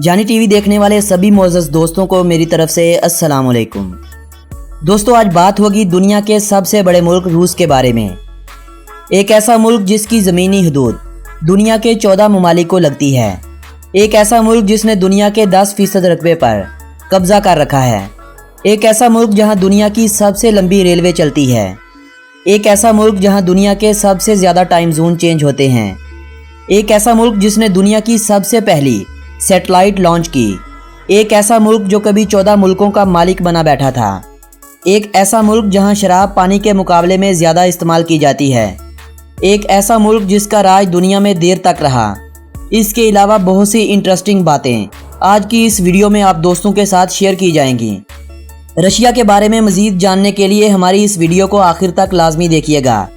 जानी टीवी देखने वाले सभी मोअज़्ज़ज़ दोस्तों को मेरी तरफ से अस्सलाम वालेकुम। दोस्तों, आज बात होगी दुनिया के सबसे बड़े मुल्क रूस के बारे में। एक ऐसा मुल्क जिसकी ज़मीनी हदूद दुनिया के 14 ममालिक को लगती है। एक ऐसा मुल्क जिसने दुनिया के 10% रकबे पर कब्जा कर रखा है। एक ऐसा मुल्क जहां दुनिया की सबसे लंबी रेलवे चलती है। एक ऐसा मुल्क जहां दुनिया के सबसे ज़्यादा टाइम जोन चेंज होते हैं। एक ऐसा मुल्क जिसने दुनिया की सबसे पहली सैटेलाइट लॉन्च की। एक ऐसा मुल्क जो कभी 14 मुल्कों का मालिक बना बैठा था। एक ऐसा मुल्क जहां शराब पानी के मुकाबले में ज़्यादा इस्तेमाल की जाती है। एक ऐसा मुल्क जिसका राज दुनिया में देर तक रहा। इसके अलावा बहुत सी इंटरेस्टिंग बातें आज की इस वीडियो में आप दोस्तों के साथ शेयर की जाएंगी। रशिया के बारे में मज़ीद जानने के लिए हमारी इस वीडियो को आखिर तक लाजमी देखिएगा।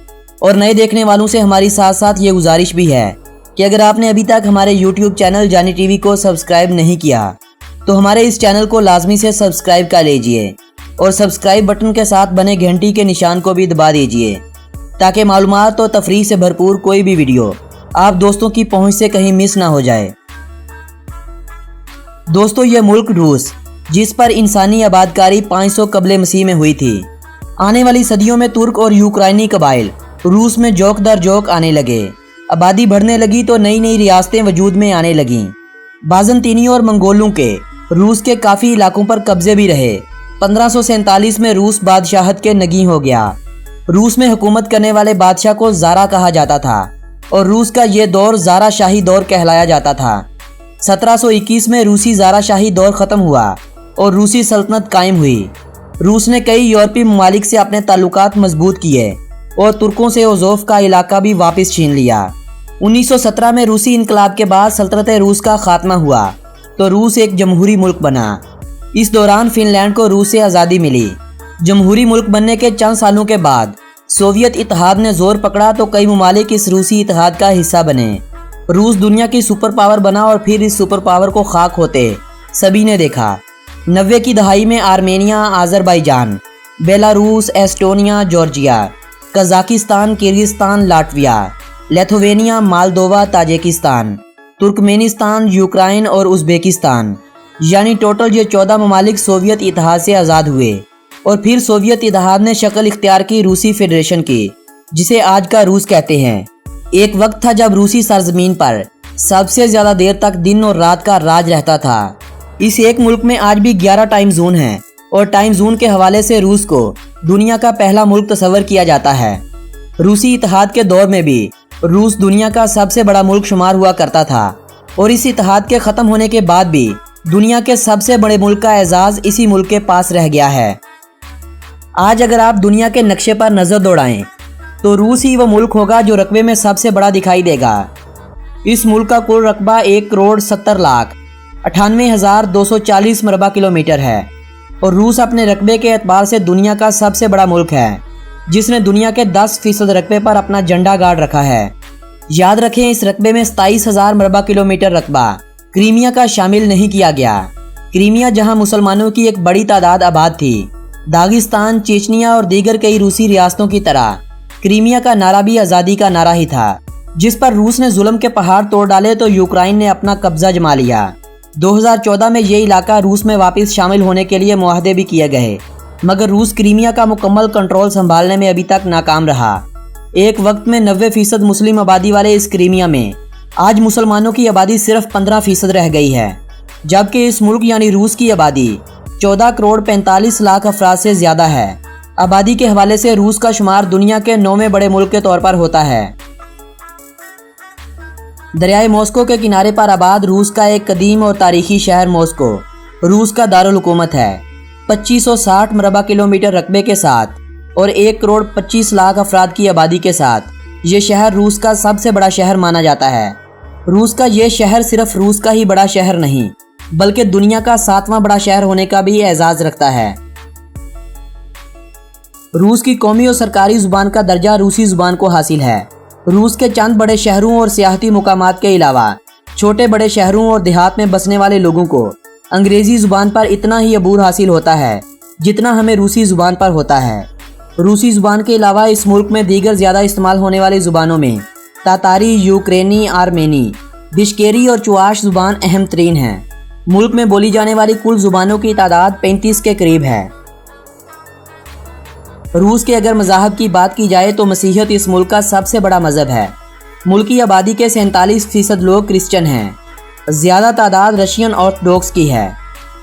और नए देखने वालों से हमारी साथ साथ ये गुजारिश भी है कि अगर आपने अभी तक हमारे YouTube चैनल जानी टीवी को सब्सक्राइब नहीं किया तो हमारे इस चैनल को लाजमी से सब्सक्राइब कर लीजिए और सब्सक्राइब बटन के साथ बने घंटी के निशान को भी दबा दीजिए ताकि मालूमात और तफरीह से भरपूर कोई भी वीडियो आप दोस्तों की पहुंच से कहीं मिस ना हो जाए। दोस्तों, ये मुल्क रूस जिस पर इंसानी आबादकारी 500 कबले मसीह में हुई थी। आने वाली सदियों में तुर्क और यूक्राइनी कबाइल रूस में जोक दर जोक आने लगे। आबादी बढ़ने लगी तो नई नई रियासतें वजूद में आने लगीं। बाज़ंतीनियों और मंगोलों के रूस के काफ़ी इलाकों पर कब्जे भी रहे। 1547 में रूस बादशाहत के नगी हो गया। रूस में हुकूमत करने वाले बादशाह को ज़ारा कहा जाता था और रूस का ये दौर ज़ारा शाही दौर कहलाया जाता था। 1721 में रूसी ज़ारा शाही दौर ख़त्म हुआ और रूसी सल्तनत कायम हुई। रूस ने कई यूरोपीय ममालिक से अपने ताल्लुकात मजबूत किए और तुर्कों से ओज़ोफ का इलाका भी वापस छीन लिया। 1917 में रूसी इनकलाब के बाद सल्तनत रूस का खात्मा हुआ तो रूस एक जमहूरी मुल्क बना। इस दौरान फिनलैंड को रूस से आज़ादी मिली। जमहूरी मुल्क बनने के चंद सालों के बाद सोवियत इत्तेहाद ने जोर पकड़ा तो कई ममालिक इस रूसी इत्तेहाद का हिस्सा बने। रूस दुनिया की सुपर पावर बना और फिर इस सुपर पावर को खाक होते सभी ने देखा। 90 की दहाई में Armenia, Azerbaijan, Belarus, Estonia, Georgia, Kazakhstan, Kyrgyzstan, Latvia, Lithuania, Moldova, Tajikistan, Turkmenistan, Ukraine और उज़्बेकिस्तान यानी टोटल ये 14 ममालिक सोवियत इत्तेहाद से आज़ाद हुए और फिर सोवियत इत्तेहाद ने शक्ल इख्तियार की रूसी फेडरेशन की, जिसे आज का रूस कहते हैं। एक वक्त था जब रूसी सरजमीन पर सबसे ज़्यादा देर तक दिन और रात का राज रहता था। इस एक मुल्क में आज भी 11 टाइम जोन हैं और टाइम जोन के हवाले से रूस को दुनिया का पहला मुल्क तस्वर किया जाता है। रूसी इत्तेहाद के दौर में भी रूस दुनिया का सबसे बड़ा मुल्क शुमार हुआ करता था और इस इत्तेहाद के ख़त्म होने के बाद भी दुनिया के सबसे बड़े मुल्क का एजाज़ इसी मुल्क के पास रह गया है। आज अगर आप दुनिया के नक्शे पर नज़र दौड़ाएं तो रूस ही वो मुल्क होगा जो रकबे में सबसे बड़ा दिखाई देगा। इस मुल्क का कुल रकबा 1,70,98,240 मरबा किलोमीटर है और रूस अपने रकबे के एतबार से दुनिया का सबसे बड़ा मुल्क है जिसने दुनिया के 10% रकबे पर अपना झंडा गाड़ रखा है। याद रखें, इस रकबे में 27,000 मरबा किलोमीटर रकबा क्रीमिया का शामिल नहीं किया गया। क्रीमिया जहां मुसलमानों की एक बड़ी तादाद आबाद थी। दागिस्तान, चेचनिया और दीगर कई रूसी रियासतों की तरह क्रीमिया का नारा भी आज़ादी का नारा ही था, जिस पर रूस ने जुल्म के पहाड़ तोड़ डाले तो यूक्रेन ने अपना कब्जा जमा लिया। 2014 में ये इलाका रूस में वापस शामिल होने के लिए मुआहदे भी किए गए, मगर रूस क्रीमिया का मुकम्मल कंट्रोल संभालने में अभी तक नाकाम रहा। एक वक्त में 90% मुस्लिम आबादी वाले इस क्रीमिया में आज मुसलमानों की आबादी सिर्फ 15% रह गई है, जबकि इस मुल्क यानी रूस की आबादी 14 करोड़ 45 लाख अफराद से ज़्यादा है। आबादी के हवाले से रूस का शुमार दुनिया के 9वें बड़े मुल्क के तौर पर होता है। दरियाए मॉस्को के किनारे पर आबाद रूस का एक कदीम और तारीखी शहर मॉस्को रूस का दारुल हुकूमत है। 2560 मरबा किलोमीटर रकबे के साथ और 1 करोड़ 25 लाख अफराद की आबादी के साथ ये शहर रूस का सबसे बड़ा शहर माना जाता है। रूस का ये शहर सिर्फ रूस का ही बड़ा शहर नहीं बल्कि दुनिया का 7वां बड़ा शहर होने का भी एजाज़ रखता है। रूस की कौमी और सरकारी ज़ुबान का दर्जा रूसी ज़ुबान को हासिल है। रूस के चंद बड़े शहरों और सियाहती मुकामात के अलावा छोटे बड़े शहरों और देहात में बसने वाले लोगों को अंग्रेज़ी ज़ुबान पर इतना ही अबूर हासिल होता है जितना हमें रूसी ज़ुबान पर होता है। रूसी ज़ुबान के अलावा इस मुल्क में दीगर ज़्यादा इस्तेमाल होने वाली ज़ुबानों में तातारी, यूक्रेनी, आर्मेनी, बिश्केरी और चुआश ज़ुबान अहम तरीन हैं। मुल्क में बोली जाने वाली कुल जुबानों की तादाद 35 के करीब है। रूस के अगर मज़हब की बात की जाए तो मसीहत इस मुल्क का सबसे बड़ा मज़हब है। मुल्क की आबादी के 47% लोग क्रिश्चियन हैं। ज़्यादा तादाद रशियन ऑर्थोडॉक्स की है।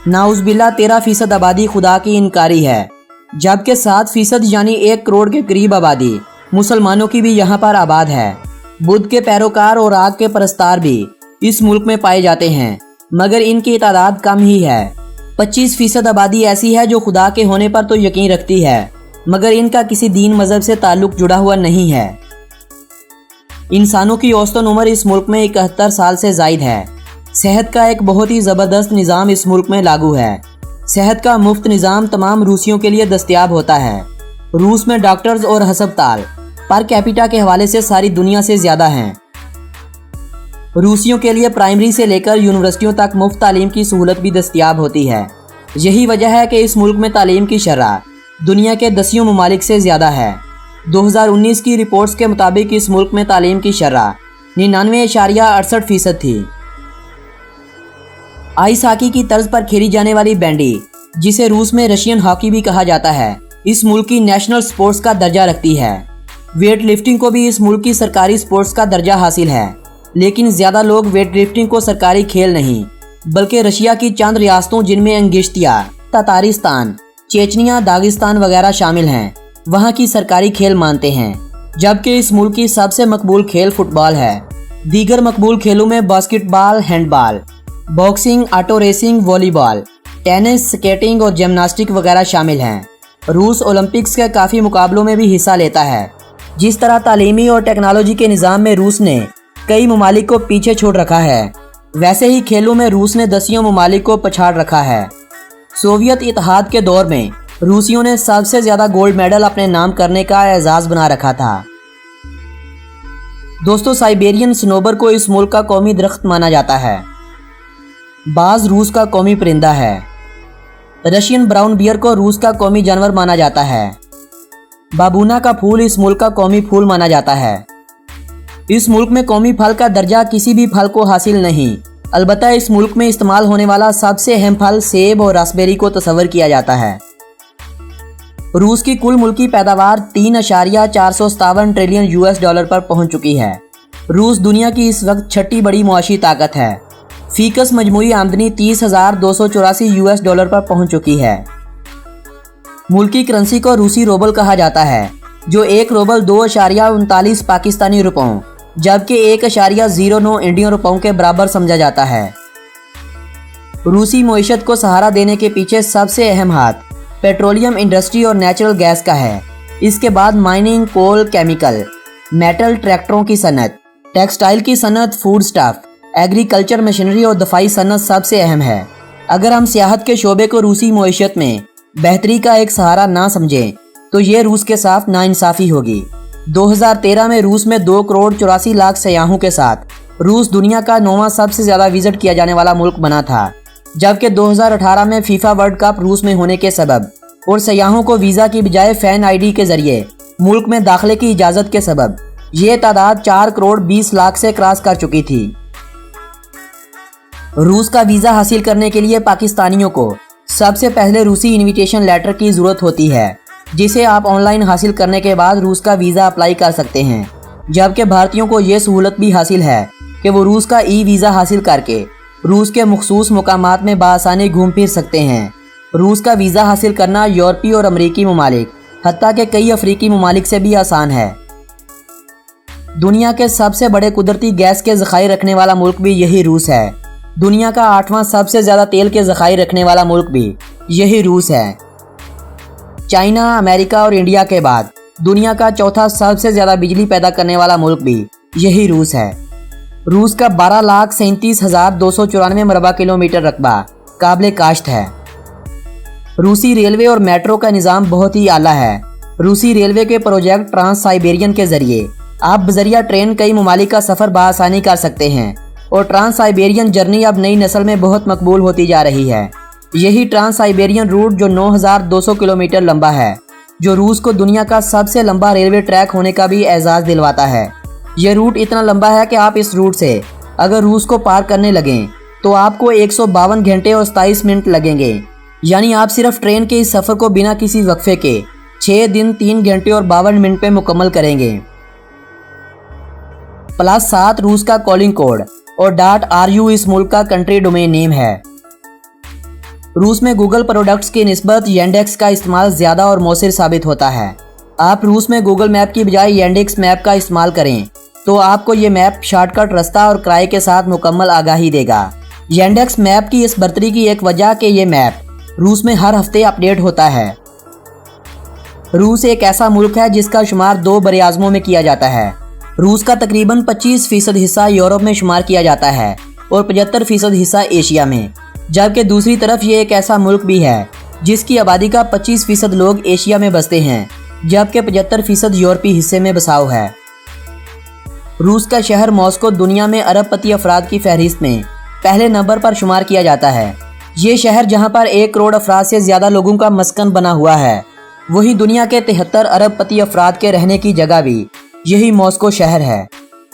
नाउज़बिल्ला 13% आबादी खुदा की इनकारी है, जबकि 7% यानी 1 करोड़ के करीब आबादी मुसलमानों की भी यहाँ पर आबाद है। बुद्ध के पैरोकार और आग के परस्तार भी इस मुल्क में पाए जाते हैं, मगर इनकी तादाद कम ही है। 25% आबादी ऐसी है जो खुदा के होने पर तो यकीन रखती है, मगर इनका किसी दीन मजहब से ताल्लुक जुड़ा हुआ नहीं है। इंसानों की औसतन उम्र इस मुल्क में 71 साल से ज़ायद है। सेहत का एक बहुत ही ज़बरदस्त निज़ाम इस मुल्क में लागू है। सेहत का मुफ्त निज़ाम तमाम रूसियों के लिए दस्तयाब होता है। रूस में डॉक्टर्स और हस्पताल पर कैपिटा के हवाले से सारी दुनिया से ज़्यादा हैं। रूसियों के लिए प्राइमरी से लेकर यूनिवर्सिटियों तक मुफ्त तालीम की सहूलत भी दस्तयाब होती है। यही वजह है कि इस मुल्क में तालीम की शरह दुनिया के 10 ममालिक से ज़्यादा है। 2019 की रिपोर्ट्स के मुताबिक इस मुल्क में तालीम की शरह 99.68% थी। आइस हॉकी की तर्ज पर खेली जाने वाली बैंडी, जिसे रूस में रशियन हॉकी भी कहा जाता है, इस मुल्क की नेशनल स्पोर्ट्स का दर्जा रखती है। वेट लिफ्टिंग को भी इस मुल्क की सरकारी स्पोर्ट्स का दर्जा हासिल है, लेकिन ज़्यादा लोग वेट लिफ्टिंग को सरकारी खेल नहीं बल्कि रशिया की चंद रियासतों जिनमें अंगिश्तिया, तातारिस्तान, चेचनिया, दागिस्तान वगैरह शामिल हैं, वहाँ की सरकारी खेल मानते हैं। जबकि इस मुल्क की सबसे मकबूल खेल फुटबॉल है। दीगर मकबूल खेलों में basketball, handball, boxing, auto racing, volleyball, tennis, skating और जिम्नास्टिक वगैरह शामिल हैं। रूस ओलंपिक्स के काफ़ी मुकाबलों में भी हिस्सा लेता है। जिस तरह तालीमी और टेक्नोलॉजी के निज़ाम में रूस ने कई ममालिक को पीछे छोड़ रखा है, वैसे ही खेलों में रूस ने 10 ममालिक को पछाड़ रखा है। सोवियत इत्तेहाद के दौर में रूसियों ने सबसे ज़्यादा गोल्ड मेडल अपने नाम करने का एजाज़ बना रखा था। दोस्तों, साइबेरियन सनोबर को इस मुल्क का कौमी दरख्त माना जाता है। बाज रूस का कौमी परिंदा है। रशियन ब्राउन बियर को रूस का कौमी जानवर माना जाता है। बाबूना का फूल इस मुल्क का कौमी फूल माना जाता है। इस मुल्क में कौमी फल का दर्जा किसी भी फल को हासिल नहीं, अलबत्ता इस मुल्क में इस्तेमाल होने वाला सबसे अहम फल सेब और रास्पबेरी को तस्वर किया जाता है। रूस की कुल मुल्की पैदावार 3.457 ट्रिलियन US पर पहुंच चुकी है। रूस दुनिया की इस वक्त छठी बड़ी मुआशी ताकत है। फीकस मजमूई आमदनी 30,284 US पर पहुंच चुकी है। मुल्की करेंसी को रूसी रूबल कहा जाता है, जो 1 रूबल 2.39 पाकिस्तानी रुपयों जबकि 1.09 इंडियन रुपयों के बराबर समझा जाता है। रूसी मईशत को सहारा देने के पीछे सबसे अहम हाथ पेट्रोलियम इंडस्ट्री और नेचुरल गैस का है। इसके बाद माइनिंग, कोल, केमिकल, मेटल, ट्रैक्टरों की सनत, टेक्सटाइल की सनत, फूड स्टफ, एग्रीकल्चर, मशीनरी और दफाई सनत सबसे अहम है। अगर हम सियाहत के शोबे को रूसी मईशत में बेहतरी का एक सहारा ना समझें तो ये रूस के साथ नाइंसाफ़ी होगी। 2013 में रूस में 2 करोड़ 84 लाख सयाहों के साथ रूस दुनिया का 9वां सबसे ज़्यादा विजिट किया जाने वाला मुल्क बना था, जबकि 2018 में फीफा वर्ल्ड कप रूस में होने के सबब और सयाहों को वीज़ा की बजाय फैन आईडी के जरिए मुल्क में दाखिले की इजाज़त के सबब ये तादाद 4 करोड़ 20 लाख से क्रॉस कर चुकी थी। रूस का वीज़ा हासिल करने के लिए पाकिस्तानियों को सबसे पहले रूसी इन्विटेशन लेटर की ज़रूरत होती है, जिसे आप ऑनलाइन हासिल करने के बाद रूस का वीज़ा अप्लाई कर सकते हैं। जबकि भारतीयों को ये सहूलत भी हासिल है कि वो रूस का वीज़ा हासिल करके रूस के मखसूस मुकामात में बआसानी घूम फिर सकते हैं। रूस का वीज़ा हासिल करना यूरोपीय और अमरीकी ममालिक, हत्ता के कई अफ्रीकी ममालिक से भी आसान है। दुनिया के सबसे बड़े कुदरती गैस के ज़खायर रखने वाला मुल्क भी यही रूस है। दुनिया का 8वां सबसे ज़्यादा तेल के ज़खायर रखने वाला मुल्क भी यही रूस है। चाइना, अमेरिका और इंडिया के बाद दुनिया का 4था सबसे ज़्यादा बिजली पैदा करने वाला मुल्क भी यही रूस है। रूस का 12,37,294 मरबा किलोमीटर रकबा काबिल काश्त है। रूसी रेलवे और मेट्रो का निज़ाम बहुत ही आला है। रूसी रेलवे के प्रोजेक्ट ट्रांस साइबेरियन के ज़रिए आप बजरिया ट्रेन कई ममालिक का सफ़र बआसानी कर सकते हैं और ट्रांस साइबेरियन जर्नी अब नई नस्ल में बहुत मकबूल होती जा रही है। यही ट्रांस साइबेरियन रूट जो 9,200 किलोमीटर लंबा है, जो रूस को दुनिया का सबसे लंबा रेलवे ट्रैक होने का भी एजाज़ दिलवाता है। यह रूट इतना लंबा है कि आप इस रूट से अगर रूस को पार करने लगें तो आपको 152 घंटे और 27 मिनट लगेंगे। यानी आप सिर्फ ट्रेन के इस सफ़र को बिना किसी वक्फे के 6 दिन 3 घंटे और 52 मिनट में मुकम्मल करेंगे। +7 रूस का कॉलिंग कोड और .ru इस मुल्क का कंट्री डोमेन नेम है। रूस में गूगल प्रोडक्ट्स की निस्बत येंडेक्स का इस्तेमाल ज़्यादा और मौसर साबित होता है। आप रूस में गूगल मैप की बजाय येंडेक्स मैप का इस्तेमाल करें तो आपको ये मैप शॉर्टकट रास्ता और किराए के साथ मुकम्मल आगाही देगा। येंडेक्स मैप की इस बर्तरी की एक वजह कि ये मैप रूस में हर हफ्ते अपडेट होता है। रूस एक ऐसा मुल्क है जिसका शुमार 2 बरआज़मों में किया जाता है। रूस का तकरीबन 25% हिस्सा यूरोप में शुमार किया जाता है और 75% हिस्सा एशिया में, जबकि दूसरी तरफ ये एक ऐसा मुल्क भी है जिसकी आबादी का 25% लोग एशिया में बसते हैं, जबकि 75% यूरोपीय हिस्से में बसाव है। रूस का शहर मॉस्को दुनिया में अरबपति अफराद की फहरिस्त में पहले नंबर पर शुमार किया जाता है। ये शहर जहां पर 1 करोड़ अफराद से ज़्यादा लोगों का मस्कन बना हुआ है, वहीं दुनिया के 73 अरबपति अफराद के रहने की जगह भी यही मॉस्को शहर है।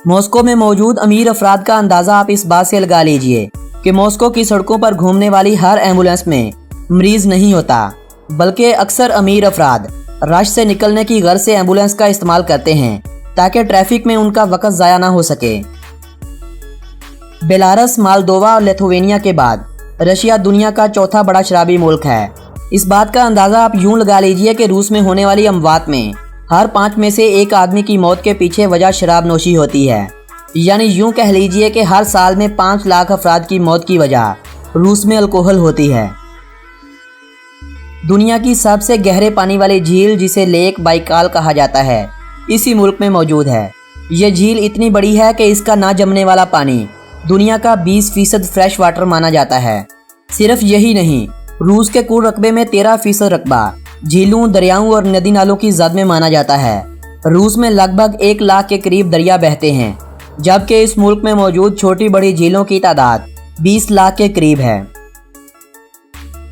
मॉस्को में मौजूद अमीर अफराद का अंदाज़ा आप इस बात से लगा लीजिए कि मॉस्को की सड़कों पर घूमने वाली हर एम्बुलेंस में मरीज़ नहीं होता, बल्कि अक्सर अमीर अफराद रश से निकलने की गर्ज से एम्बुलेंस का इस्तेमाल करते हैं ताकि ट्रैफिक में उनका वक्त ज़ाया ना हो सके। बेलारस, मालदोवा और लिथुआनिया के बाद रशिया दुनिया का चौथा बड़ा शराबी मुल्क है। इस बात का अंदाज़ा आप यूं लगा लीजिए कि रूस में होने वाली अमवात में हर 5 में से 1 आदमी की मौत के पीछे वजह शराब नोशी होती है। यानी यूं कह लीजिए कि हर साल में 5 लाख अफराद की मौत की वजह रूस में अल्कोहल होती है। दुनिया की सबसे गहरे पानी वाली झील, जिसे लेक बाइकाल कहा जाता है, इसी मुल्क में मौजूद है। यह झील इतनी बड़ी है कि इसका ना जमने वाला पानी दुनिया का 20% फ्रेश वाटर माना जाता है। सिर्फ यही नहीं, रूस के कुल रकबे में 13% रकबा झीलों, दरियाओं और नदी नालों की जद में माना जाता है। रूस में लगभग 1 लाख के करीब दरिया बहते हैं, जबकि इस मुल्क में मौजूद छोटी बड़ी झीलों की तादाद 20 लाख के करीब है।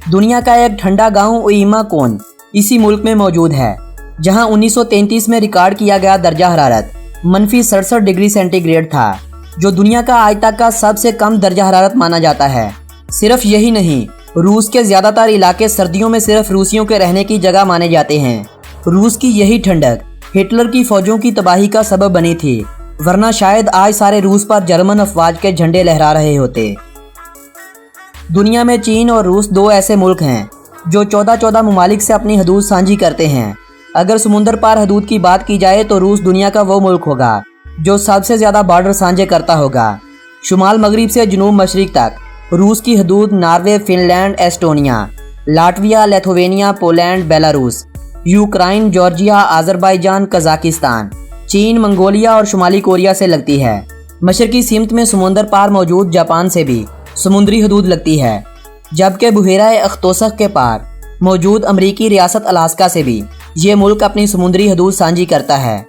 दुनिया का एक ठंडा गांव उइमा कोन इसी मुल्क में मौजूद है, जहां 1933 में रिकॉर्ड किया गया दर्जा हरारत -67 डिग्री सेंटीग्रेड था, जो दुनिया का आज तक का सबसे कम दर्जा हरारत माना जाता है। सिर्फ यही नहीं, रूस के ज़्यादातर इलाके सर्दियों में सिर्फ रूसियों के रहने की जगह माने जाते हैं। रूस की यही ठंडक हिटलर की फौजों की तबाही का सबब बनी थी, वरना शायद आज सारे रूस पर जर्मन अफवाज के झंडे लहरा रहे होते। दुनिया में चीन और रूस 2 ऐसे मुल्क हैं जो 14 ममालिक से अपनी हदूद साझी करते हैं। अगर समुंदर पार हदूद की बात की जाए तो रूस दुनिया का वो मुल्क होगा जो सबसे ज़्यादा बॉर्डर साझे करता होगा। शुमाल मगरिब से जनूब मशरिक तक रूस की हदूद Norway, Finland, Estonia, Latvia, Lithuania, Poland, Belarus, Ukraine, Georgia, Azerbaijan, Kazakhstan, चीन, मंगोलिया और शुमाली कोरिया से लगती है। मशरकी सिमत में समुंदर पार मौजूद जापान से भी समुद्री हदूद लगती है, जबकि बुहेरा अख्तोसक के पार मौजूद अमरीकी रियासत अलास्का से भी ये मुल्क अपनी समुद्री हदूद साझी करता है।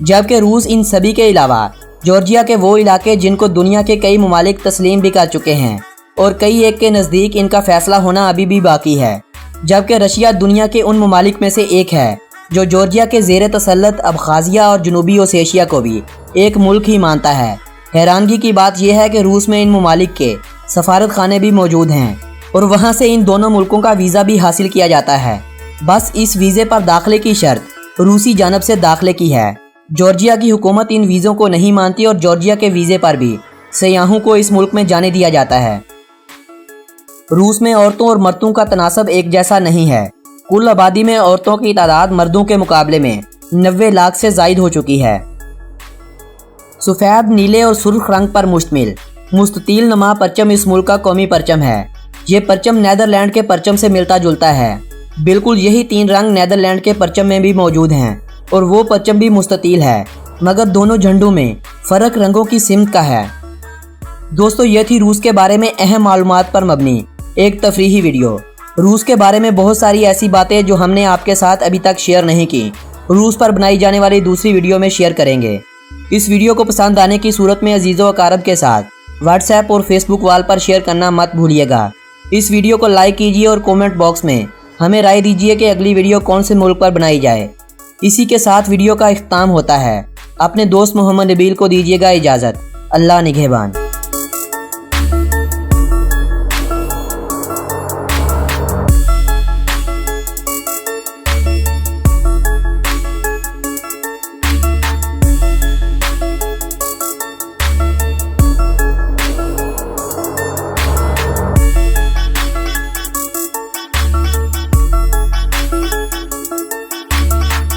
जबकि रूस इन सभी के अलावा जॉर्जिया के वो इलाके जिनको दुनिया के कई ममालिक तस्लीम भी कर चुके हैं और कई एक के नज़दीक इनका फैसला होना अभी भी बाकी है। जबकि रशिया दुनिया के उन ममालिक में से एक है जो जॉर्जिया के ज़ेर तसल्लुत अबखाज़िया और जनूबी ओसेशिया को भी एक मुल्क ही मानता है। हैरानगी की बात यह है कि रूस में इन ममालिक के सफारत खाने भी मौजूद हैं और वहाँ से इन दोनों मुल्कों का वीज़ा भी हासिल किया जाता है। बस इस वीज़े पर दाखिले की शर्त रूसी जानब से दाखिले की है। जॉर्जिया की हुकूमत इन वीज़ों को नहीं मानती और जॉर्जिया के वीज़े पर भी सयाहों को इस मुल्क में जाने दिया जाता है। रूस में औरतों और मर्दों का तनासब एक जैसा नहीं है। कुल आबादी में औरतों की तादाद मर्दों के मुकाबले में 90 लाख से ज़ायद हो चुकी है। सफ़ेद, नीले और सुर्ख रंग पर मुश्तमिल मुस्ततील नमा परचम इस मुल्क का कौमी परचम है। ये परचम नेदरलैंड के परचम से मिलता जुलता है। बिल्कुल यही 3 रंग नेदरलैंड के परचम में भी मौजूद हैं और वो परचम भी मुस्ततील है, मगर दोनों झंडों में फ़र्क रंगों की सिमत का है। दोस्तों, ये थी रूस के बारे में अहम मालूमात पर मबनी एक तफरीही वीडियो। रूस के बारे में बहुत सारी ऐसी बातें जो हमने आपके साथ अभी तक शेयर नहीं की, रूस पर बनाई जाने वाली दूसरी वीडियो में शेयर करेंगे। इस वीडियो को पसंद आने की सूरत में अजीज़ों व अकारब के साथ व्हाट्सएप और फेसबुक वाल पर शेयर करना मत भूलिएगा। इस वीडियो को लाइक कीजिए और कमेंट बॉक्स में हमें राय दीजिए कि अगली वीडियो कौन से मुल्क पर बनाई जाए। इसी के साथ वीडियो का इख्तिताम होता है। अपने दोस्त मोहम्मद नबील को दीजिएगा इजाज़त। अल्लाह निगहबान।